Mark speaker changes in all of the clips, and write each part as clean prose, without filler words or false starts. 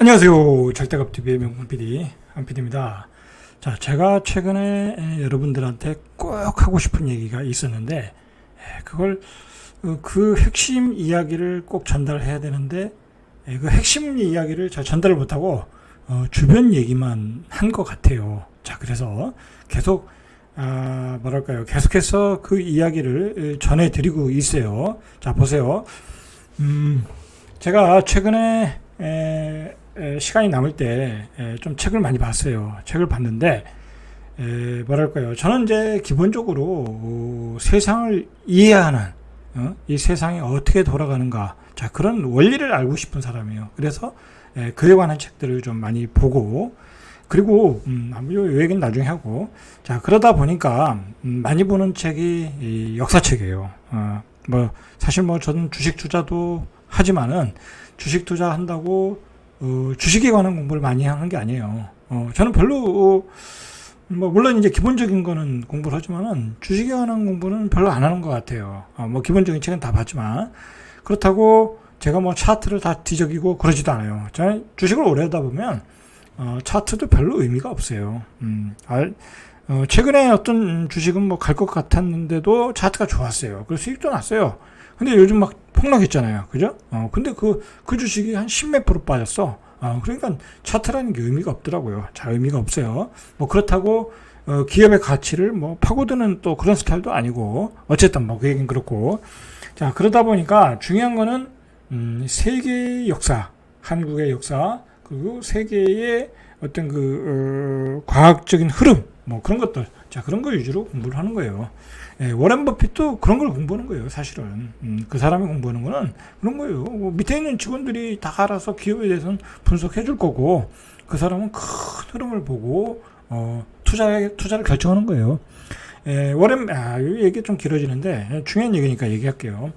Speaker 1: 안녕하세요. 절대갑TV의 명품 PD 한PD입니다. 자, 제가 최근에 여러분들한테 꼭 하고 싶은 얘기가 있었는데 그걸 그 핵심 이야기를 꼭 전달해야 되는데 그 핵심 이야기를 잘 전달을 못하고 주변 얘기만 한 것 같아요. 자, 그래서 계속 계속해서 그 이야기를 전해드리고 있어요. 자, 보세요. 제가 최근에 시간이 남을 때 좀 책을 많이 봤어요. 책을 봤는데 저는 이제 기본적으로 세상을 이해하는 이 세상이 어떻게 돌아가는가, 자, 그런 원리를 알고 싶은 사람이에요. 그래서 그에 관한 책들을 좀 많이 보고, 그리고 요 얘기는 나중에 하고, 자, 그러다 보니까 많이 보는 책이 이 역사책이에요. 사실 저는 주식 투자도 하지만은 주식 투자한다고 주식에 관한 공부를 많이 하는 게 아니에요. 저는 별로 물론 이제 기본적인 거는 공부를 하지만은 주식에 관한 공부는 별로 안 하는 것 같아요. 기본적인 책은 다 봤지만 그렇다고 제가 차트를 다 뒤적이고 그러지도 않아요. 저는 주식을 오래 하다 보면 차트도 별로 의미가 없어요. 최근에 어떤 주식은 갈 것 같았는데도 차트가 좋았어요. 그래서 수익도 났어요. 근데 요즘 폭락했잖아요. 그죠? 근데 그 주식이 한 10몇 프로 빠졌어. 그러니까 차트라는 게 의미가 없더라고요. 자, 의미가 없어요. 그렇다고, 기업의 가치를 파고드는 또 그런 스타일도 아니고, 어쨌든 그 얘기는 그렇고. 자, 그러다 보니까 중요한 거는, 세계의 역사, 한국의 역사, 그리고 세계의 어떤 과학적인 흐름, 그런 것들. 자, 그런 걸 위주로 공부를 하는 거예요. 워렌 버핏도 그런 걸 공부하는 거예요, 사실은. 그 사람이 공부하는 거는 그런 거예요. 밑에 있는 직원들이 다 알아서 기업에 대해서는 분석해 줄 거고, 그 사람은 큰 흐름을 보고, 투자를 결정하는 거예요. 이 얘기 좀 길어지는데, 중요한 얘기니까 얘기할게요.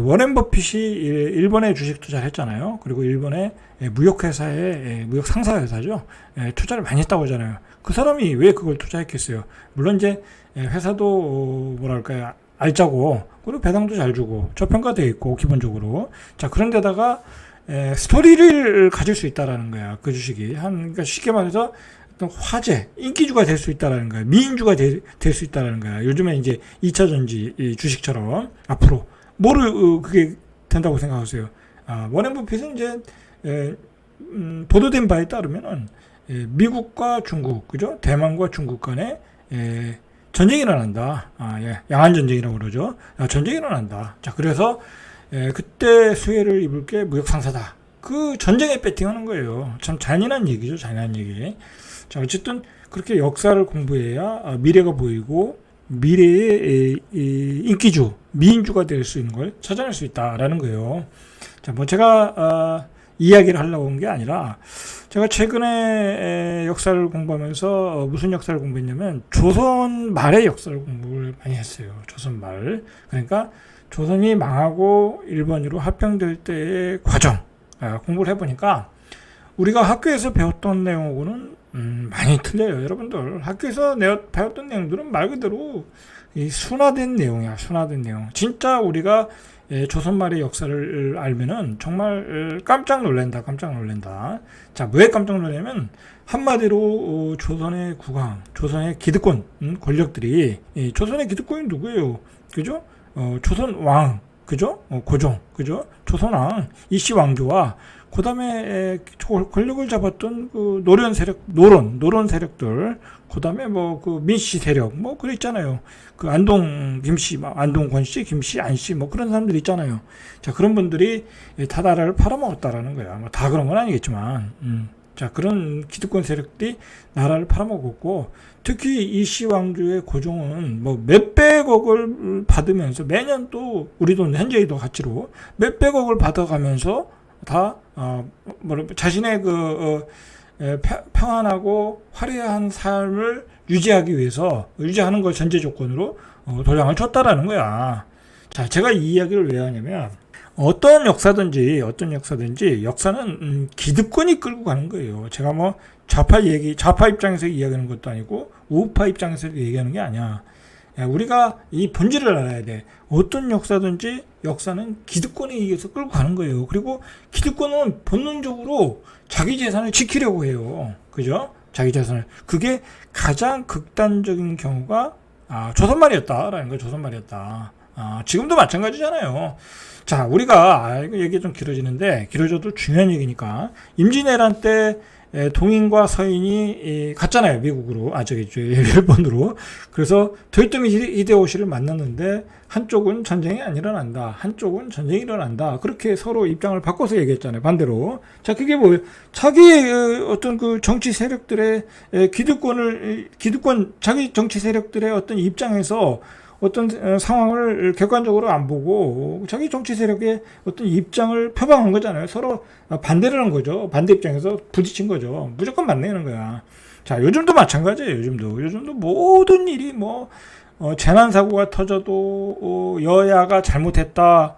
Speaker 1: 워렌 버핏이 일본에 주식 투자를 했잖아요. 그리고 일본의 무역회사에, 무역 상사회사죠. 투자를 많이 했다고 하잖아요. 그 사람이 왜 그걸 투자했겠어요? 물론 이제 회사도 알짜고, 그리고 배당도 잘 주고 저평가되어 있고 기본적으로. 자, 그런데다가 스토리를 가질 수 있다라는 거야. 그 주식이 그러니까 쉽게 말해서 어떤 화제, 인기주가 될 수 있다라는 거야. 미인주가 될 수 있다라는 거야. 요즘에 이제 2차 전지 주식처럼 앞으로 그게 된다고 생각하세요? 워렌 버핏은 이제 보도된 바에 따르면은 미국과 중국, 그죠? 대만과 중국 간에 전쟁이 일어난다. 양안 전쟁이라고 그러죠. 전쟁이 일어난다. 자, 그래서 그때 수혜를 입을 게 무역 상사다. 그 전쟁에 배팅하는 거예요. 참 잔인한 얘기죠, 잔인한 얘기. 자, 어쨌든 그렇게 역사를 공부해야 미래가 보이고 미래의 인기주, 미인주가 될 수 있는 걸 찾아낼 수 있다라는 거예요. 자, 제가 이야기를 하려고 온 게 아니라, 제가 최근에 역사를 공부하면서 무슨 역사를 공부했냐면 조선 말의 역사를 공부를 많이 했어요. 조선 말. 그러니까 조선이 망하고 일본으로 합병될 때의 과정 공부를 해보니까 우리가 학교에서 배웠던 내용하고는 많이 틀려요. 여러분들 학교에서 배웠던 내용들은 말 그대로 이 순화된 내용이야. 순화된 내용. 진짜 우리가 조선 말의 역사를 알면은 정말 깜짝 놀란다. 자, 왜 깜짝 놀라냐면 한마디로 조선의 국왕, 조선의 기득권 권력들이, 조선의 기득권이 누구예요? 그죠? 조선 왕, 그죠? 고종, 그죠? 조선 왕, 이씨 왕조와 그다음에 권력을 잡았던 그 노련 세력들, 그다음에 그 민씨 세력 그래 있잖아요. 그 안동 김씨, 안동 권씨, 김씨, 안씨 그런 사람들 있잖아요. 자, 그런 분들이 다 나라를 팔아먹었다라는 거야. 다 그런 건 아니겠지만, 자, 그런 기득권 세력들이 나라를 팔아먹었고, 특히 이씨 왕조의 고종은 몇백억을 받으면서 매년 또 우리 돈 현재의 돈 가치로 몇백억을 받아가면서 다 자신의 평안하고 화려한 삶을 유지하는 걸 전제 조건으로 도장을 쳤다라는 거야. 자, 제가 이 이야기를 왜 하냐면 어떤 역사든지 역사는 기득권이 끌고 가는 거예요. 제가 좌파 입장에서 이야기하는 것도 아니고 우파 입장에서 얘기하는 게 아니야. 우리가 이 본질을 알아야 돼. 어떤 역사든지 역사는 기득권에 의해서 끌고 가는 거예요. 그리고 기득권은 본능적으로 자기 재산을 지키려고 해요. 그죠? 자기 재산을. 그게 가장 극단적인 경우가 조선말이었다라는 거예요. 조선말이었다. 지금도 마찬가지잖아요. 자, 우리가 이거 얘기 좀 길어져도 중요한 얘기니까 임진왜란 때 동인과 서인이 갔잖아요. 미국으로. 일본으로. 그래서 도요토미 히데요시를 만났는데 한쪽은 전쟁이 안 일어난다. 한쪽은 전쟁이 일어난다. 그렇게 서로 입장을 바꿔서 얘기했잖아요. 반대로. 자, 그게 뭐예요? 자기 어떤 그 정치 세력들의 자기 정치 세력들의 어떤 입장에서 어떤 상황을 객관적으로 안 보고 자기 정치 세력의 어떤 입장을 표방한 거잖아요. 서로 반대를 한 거죠. 반대 입장에서 부딪힌 거죠. 무조건 만나는 거야. 자, 요즘도 마찬가지예요. 요즘도 모든 일이 재난사고가 터져도 여야가 잘못했다.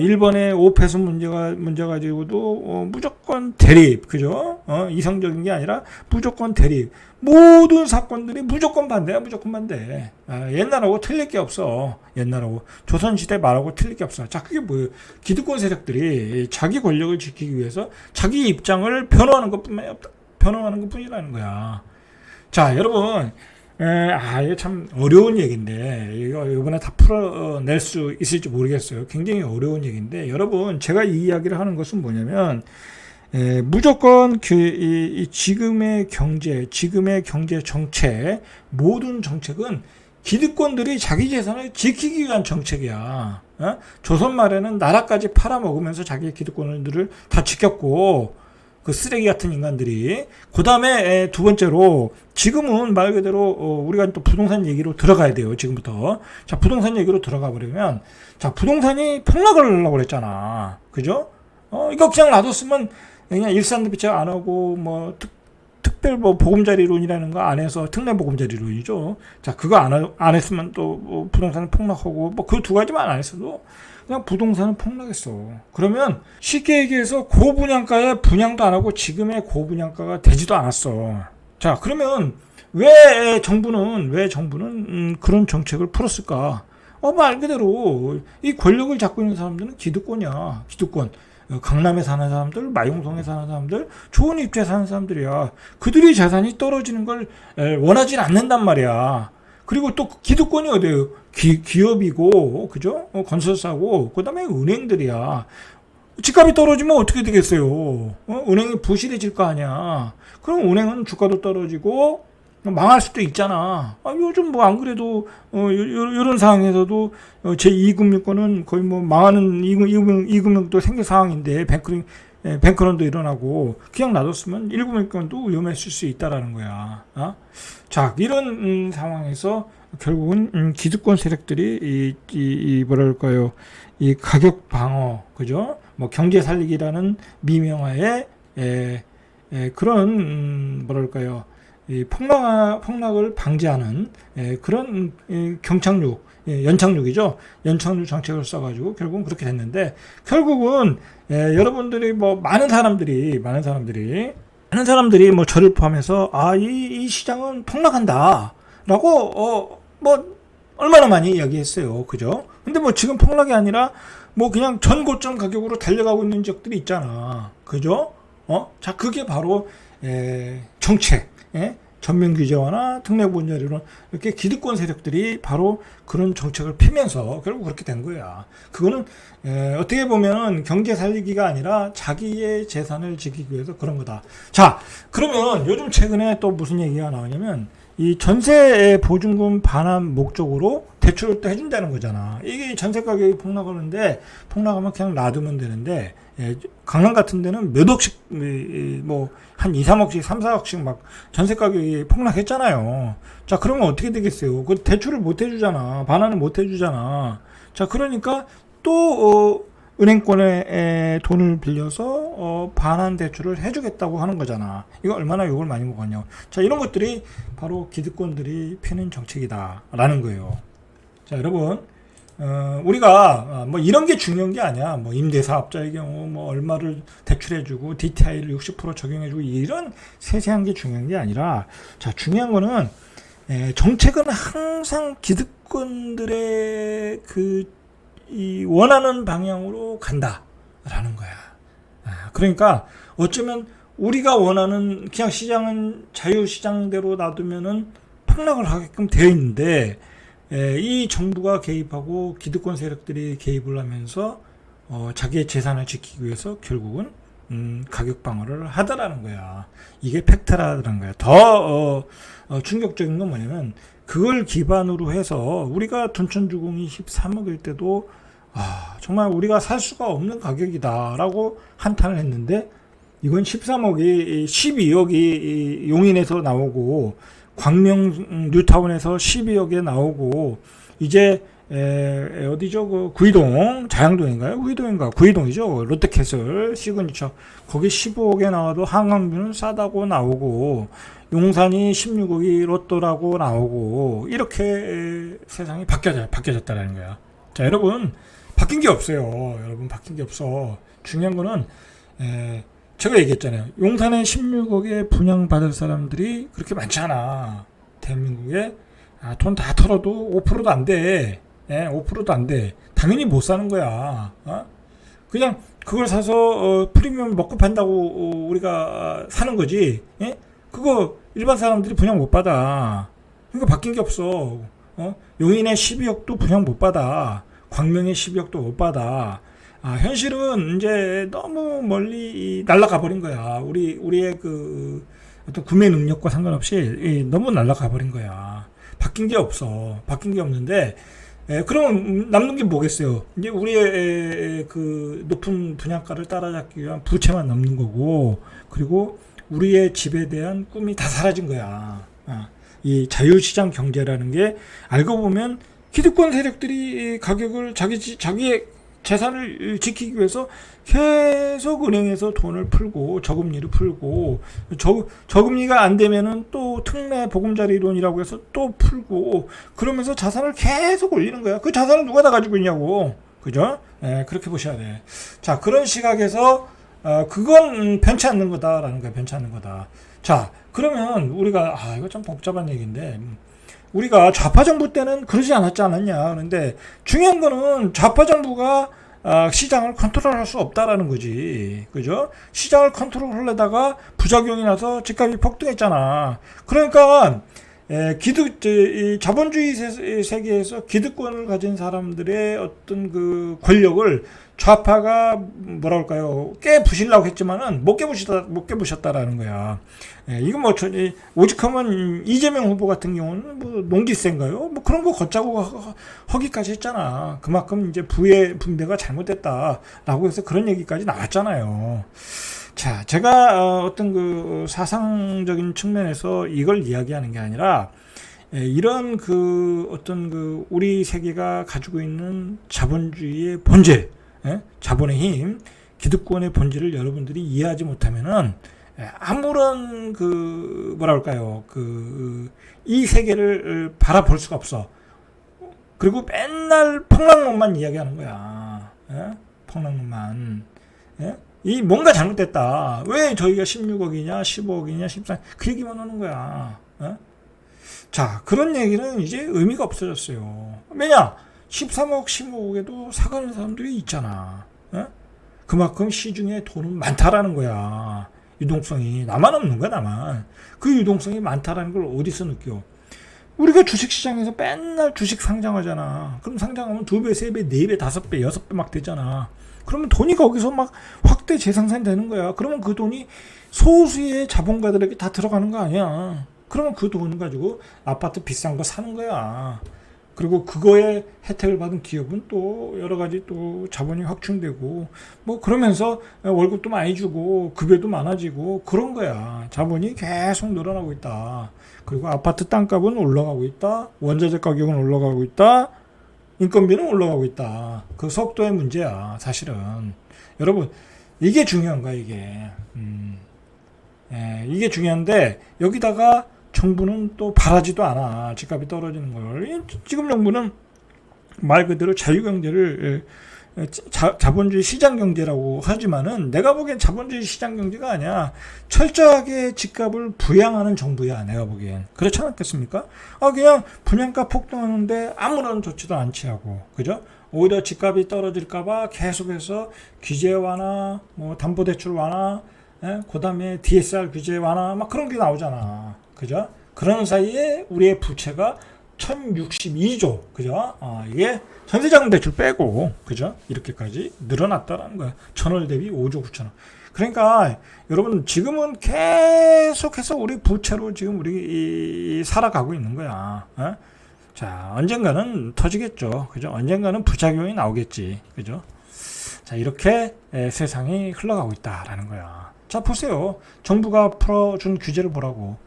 Speaker 1: 일본의 오페스 문제 가지고도 무조건 대립, 그죠? 이성적인 게 아니라 무조건 대립. 모든 사건들이 무조건 반대야, 무조건 반대. 옛날하고 틀릴 게 없어. 옛날하고 조선시대 말하고 틀릴 게 없어. 자, 그게 뭐예요? 기득권 세력들이 자기 권력을 지키기 위해서 자기 입장을 변호하는 것뿐이라는 거야. 자, 여러분. 이게 참 어려운 얘기인데, 이번에 다 풀어낼 수 있을지 모르겠어요. 굉장히 어려운 얘기인데, 여러분, 제가 이 이야기를 하는 것은 뭐냐면, 무조건 지금의 경제 정책, 모든 정책은 기득권들이 자기 재산을 지키기 위한 정책이야. 조선 말에는 나라까지 팔아먹으면서 자기 기득권들을 다 지켰고, 그 쓰레기 같은 인간들이. 그 다음에 두 번째로 지금은 말 그대로 우리가 또 부동산 얘기로 들어가야 돼요. 지금부터. 자, 부동산 얘기로 들어가 버리면, 자, 부동산이 폭락을 하려고 그랬잖아. 그죠? 이거 그냥 놔뒀으면 그냥 일산도 비책 안 하고 특별 보금자리론이라는 거 안 해서 특례 보금자리론이죠. 자, 그거 안 했으면 또 부동산은 폭락하고 그 두 가지만 안 했어도 그냥 부동산은 폭락했어. 그러면 쉽게 얘기해서 고분양가에 분양도 안 하고 지금의 고분양가가 되지도 않았어. 자, 그러면 왜 정부는 그런 정책을 풀었을까? 말 그대로 이 권력을 잡고 있는 사람들은 기득권이야. 기득권. 강남에 사는 사람들, 마용성에 사는 사람들, 좋은 입지에 사는 사람들이야. 그들이 재산이 떨어지는 걸 원하진 않는단 말이야. 그리고 또 기득권이 어디예요? 기업이고, 그죠? 건설사고, 그 다음에 은행들이야. 집값이 떨어지면 어떻게 되겠어요? 은행이 부실해질 거 아니야. 그럼 은행은 주가도 떨어지고, 망할 수도 있잖아. 요즘 안 그래도, 요런 상황에서도, 제2금융권은 거의 망하는 2금융도 생길 상황인데, 뱅크런도 일어나고, 그냥 놔뒀으면 1금융권도 위험했을 수 있다라는 거야. 자, 이런 상황에서 결국은 기득권 세력들이 뭐랄까요, 이 가격 방어, 그죠? 경제 살리기라는 미명하에 그런 뭐랄까요, 이 폭락을 방지하는 그런 연착륙이죠. 연착륙 정책을 써가지고 결국은 그렇게 됐는데, 결국은 여러분들이 많은 사람들이 저를 포함해서 이 시장은 폭락한다라고 얼마나 많이 이야기했어요. 그죠? 근데 지금 폭락이 아니라 그냥 전고점 가격으로 달려가고 있는 지역들이 있잖아. 그죠? 자, 그게 바로 정책, 전면 규제화나 특례 보금자리론, 이렇게 기득권 세력들이 바로 그런 정책을 피면서 결국 그렇게 된 거야. 그거는 어떻게 보면 경제 살리기가 아니라 자기의 재산을 지키기 위해서 그런 거다. 자, 그러면 요즘 최근에 또 무슨 얘기가 나오냐면, 이 전세 보증금 반환 목적으로 대출을 또 해준다는 거잖아. 이게 전세 가격이 폭락하는데, 폭락하면 그냥 놔두면 되는데, 강남 같은 데는 몇 억씩, 한 2, 3억씩, 3, 4억씩 전세 가격이 폭락했잖아요. 자, 그러면 어떻게 되겠어요? 그 대출을 못 해주잖아. 반환을 못 해주잖아. 자, 그러니까 또, 은행권에 돈을 빌려서 반환 대출을 해주겠다고 하는 거잖아. 이거 얼마나 욕을 많이 먹었냐. 자, 이런 것들이 바로 기득권들이 펴는 정책이다라는 거예요. 자, 여러분, 우리가 이런 게 중요한 게 아니야. 임대사업자의 경우 얼마를 대출해주고 DTI를 60% 적용해주고 이런 세세한 게 중요한 게 아니라, 자, 중요한 거는 정책은 항상 기득권들의 이 원하는 방향으로 간다라는 거야. 그러니까 어쩌면 우리가 원하는 그냥 시장은 자유시장대로 놔두면은 폭락을 하게끔 되어 있는데, 이 정부가 개입하고 기득권 세력들이 개입을 하면서 자기의 재산을 지키기 위해서 결국은 가격 방어를 하더라는 거야. 이게 팩트라는 거야. 더 충격적인 건 뭐냐면, 그걸 기반으로 해서 우리가 둔천주공이 13억일 때도 정말 우리가 살 수가 없는 가격이다라고 한탄을 했는데, 이건 13억이 12억이 용인에서 나오고 광명 뉴타운에서 12억에 나오고, 이제 어디죠? 그 구이동, 자양동인가요? 구이동이죠. 롯데캐슬 시그니처 거기 15억에 나와도 한강뷰는 싸다고 나오고, 용산이 16억이 로또라고 나오고, 이렇게 세상이 바뀌어졌다는 거야. 자, 여러분, 바뀐 게 없어요. 여러분, 바뀐 게 없어. 중요한 거는 제가 얘기했잖아요. 용산에 16억에 분양받을 사람들이 그렇게 많지 않아. 대한민국에 돈 다 털어도 5%도 안 돼. 5%도 안 돼. 당연히 못 사는 거야. 그냥 그걸 사서 프리미엄 먹고 판다고 우리가 사는 거지. 그거 일반 사람들이 분양 못 받아. 그러니까 바뀐 게 없어. 용인에 12억도 분양 못 받아. 광명에 12억도 못 받아. 현실은 이제 너무 멀리 날아가 버린 거야. 우리의 그 어떤 구매 능력과 상관없이 너무 날아가 버린 거야. 바뀐 게 없어. 바뀐 게 없는데, 그러면 남는 게 뭐겠어요? 이제 우리의 그 높은 분양가를 따라잡기 위한 부채만 남는 거고, 그리고 우리의 집에 대한 꿈이 다 사라진 거야. 이 자유시장 경제라는 게 알고 보면 기득권 세력들이 가격을 자기의 재산을 지키기 위해서 계속 은행에서 돈을 풀고 저금리를 풀고, 저금리가 안 되면은 또 특례 보금자리 돈이라고 해서 또 풀고, 그러면서 자산을 계속 올리는 거야. 그 자산을 누가 다 가지고 있냐고. 그죠? 그렇게 보셔야 돼. 자, 그런 시각에서 그건 변치 않는 거다라는 거야. 변치 않는 거다. 자, 그러면 우리가 이거 좀 복잡한 얘기인데, 우리가 좌파 정부 때는 그러지 않았냐. 그런데 중요한 거는 좌파 정부가 시장을 컨트롤할 수 없다라는 거지. 그죠? 시장을 컨트롤하려다가 부작용이 나서 집값이 폭등했잖아. 그러니까 자본주의 세계에서 기득권을 가진 사람들의 어떤 그 권력을 좌파가 뭐라 할까요? 깨부시려고 했지만은 못 깨부셨다라는 거야. 이건 뭐 오직하면 이재명 후보 같은 경우는 뭐 농기세인가요? 뭐 그런 거 걷자고 허기까지 했잖아. 그만큼 이제 부의 분배가 잘못됐다라고 해서 그런 얘기까지 나왔잖아요. 자, 제가 어떤 그 사상적인 측면에서 이걸 이야기하는 게 아니라, 이런 그 어떤 그 우리 세계가 가지고 있는 자본주의의 본질, 자본의 힘, 기득권의 본질을 여러분들이 이해하지 못하면은 아무런 그 뭐라 할까요? 이 세계를 바라볼 수가 없어. 그리고 맨날 폭락론만 이야기하는 거야. 폭락론만. 이 뭔가 잘못됐다. 왜 저희가 16억이냐, 15억이냐, 14억 그 얘기만 하는 거야. 자, 그런 얘기는 이제 의미가 없어졌어요. 왜냐? 13억, 15억에도 사가는 사람들이 있잖아. 그만큼 시중에 돈은 많다라는 거야. 유동성이. 나만 없는 거야, 나만. 그 유동성이 많다라는 걸 어디서 느껴? 우리가 주식시장에서 맨날 주식 상장하잖아. 그럼 상장하면 2배, 3배, 4배, 5배, 6배 막 되잖아. 그러면 돈이 거기서 막 확대 재생산이 되는 거야. 그러면 그 돈이 소수의 자본가들에게 다 들어가는 거 아니야. 그러면 그 돈 가지고 아파트 비싼 거 사는 거야. 그리고 그거에 혜택을 받은 기업은 또 여러 가지 또 자본이 확충되고, 뭐 그러면서 월급도 많이 주고 급여도 많아지고 그런 거야. 자본이 계속 늘어나고 있다. 그리고 아파트 땅값은 올라가고 있다. 원자재 가격은 올라가고 있다. 인건비는 올라가고 있다. 그 속도의 문제야, 사실은. 여러분, 이게 중요한 거야, 이게. 이게 중요한데, 여기다가 정부는 또 바라지도 않아. 집값이 떨어지는 걸. 지금 정부는 말 그대로 자유경제를 자본주의 시장 경제라고 하지만은 내가 보기엔 자본주의 시장 경제가 아니야. 철저하게 집값을 부양하는 정부야, 내가 보기엔. 그렇지 않겠습니까? 그냥 분양가 폭등하는데 아무런 조치도 안 취하고, 그죠? 오히려 집값이 떨어질까봐 계속해서 규제 완화, 뭐 담보대출 완화, 그 다음에 DSR 규제 완화, 막 그런 게 나오잖아. 그죠? 그런 사이에 우리의 부채가 1062조, 그죠? 이게 전세자금 대출 빼고, 그죠? 이렇게까지 늘어났다라는 거야. 1000월 대비 5조 9천원. 그러니까 여러분 지금은 계속해서 우리 부채로 지금 우리 살아가고 있는 거야. 자, 언젠가는 터지겠죠. 그죠? 언젠가는 부작용이 나오겠지. 그죠? 자, 이렇게 세상이 흘러가고 있다라는 거야. 자, 보세요. 정부가 풀어준 규제를 보라고.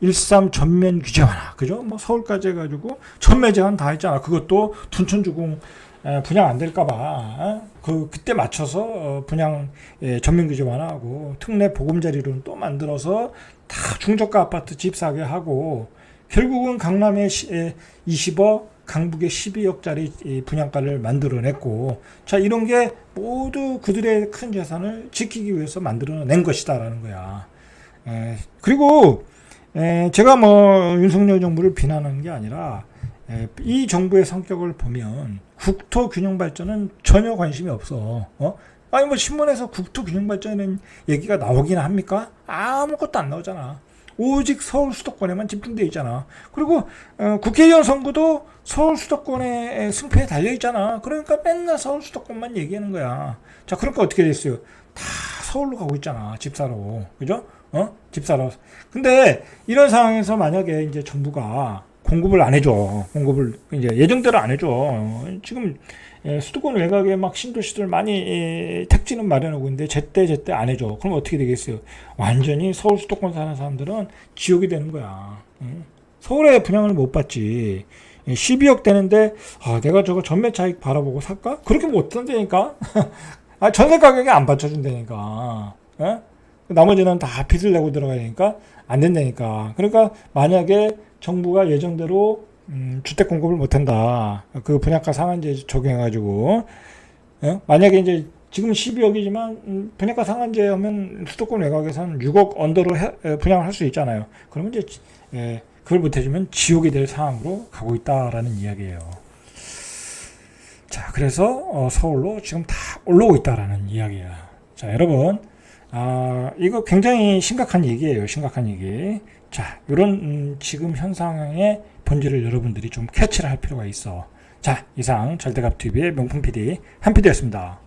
Speaker 1: 1.3 전면 규제 완화, 그죠? 뭐 서울까지 해가지고 전매 제한 다 했잖아. 그것도 둔촌주공 분양 안 될까봐 그때 맞춰서 분양 전면 규제 완화하고 특례 보금자리론 또 만들어서 다 중저가 아파트 집 사게 하고 결국은 강남에 20억, 강북에 12억짜리 분양가를 만들어냈고, 자, 이런 게 모두 그들의 큰 재산을 지키기 위해서 만들어낸 것이다라는 거야. 그리고 제가 뭐 윤석열 정부를 비난하는 게 아니라 이 정부의 성격을 보면 국토 균형 발전은 전혀 관심이 없어. 아니 뭐 신문에서 국토 균형 발전이라는 얘기가 나오긴 합니까? 아무것도 안 나오잖아. 오직 서울 수도권에만 집중되어 있잖아. 그리고 국회의원 선거도 서울 수도권의 승패에 달려 있잖아. 그러니까 맨날 서울 수도권만 얘기하는 거야. 자, 그러니까 어떻게 됐어요? 다 서울로 가고 있잖아. 집 사러. 그죠? 집 사러. 근데 이런 상황에서 만약에 이제 정부가 공급을 안 해줘. 공급을 이제 예정대로 안 해줘. 지금 수도권 외곽에 막 신도시들 많이 택지는 마련하고 있는데 제때 안 해줘. 그럼 어떻게 되겠어요? 완전히 서울 수도권 사는 사람들은 지옥이 되는 거야. 서울에 분양을 못 받지. 12억 되는데 내가 저거 전매 차익 바라보고 살까? 그렇게 못 한다니까. 전세 가격에 안 받쳐준다니까. 나머지는 다 빚을 내고 들어가야 되니까 안 된다니까. 그러니까 만약에 정부가 예정대로 주택 공급을 못한다. 그 분양가 상한제 적용해가지고 만약에 이제 지금 12억이지만 분양가 상한제 하면 수도권 외곽에서는 6억 언더로 분양을 할 수 있잖아요. 그러면 이제 그걸 못해주면 지옥이 될 상황으로 가고 있다라는 이야기예요. 자, 그래서 서울로 지금 다 올라오고 있다라는 이야기야. 자, 여러분, 이거 굉장히 심각한 얘기예요. 심각한 얘기. 자, 이런 지금 현상의 본질을 여러분들이 좀 캐치를 할 필요가 있어. 자, 이상 절대값TV의 명품 PD 한 PD였습니다.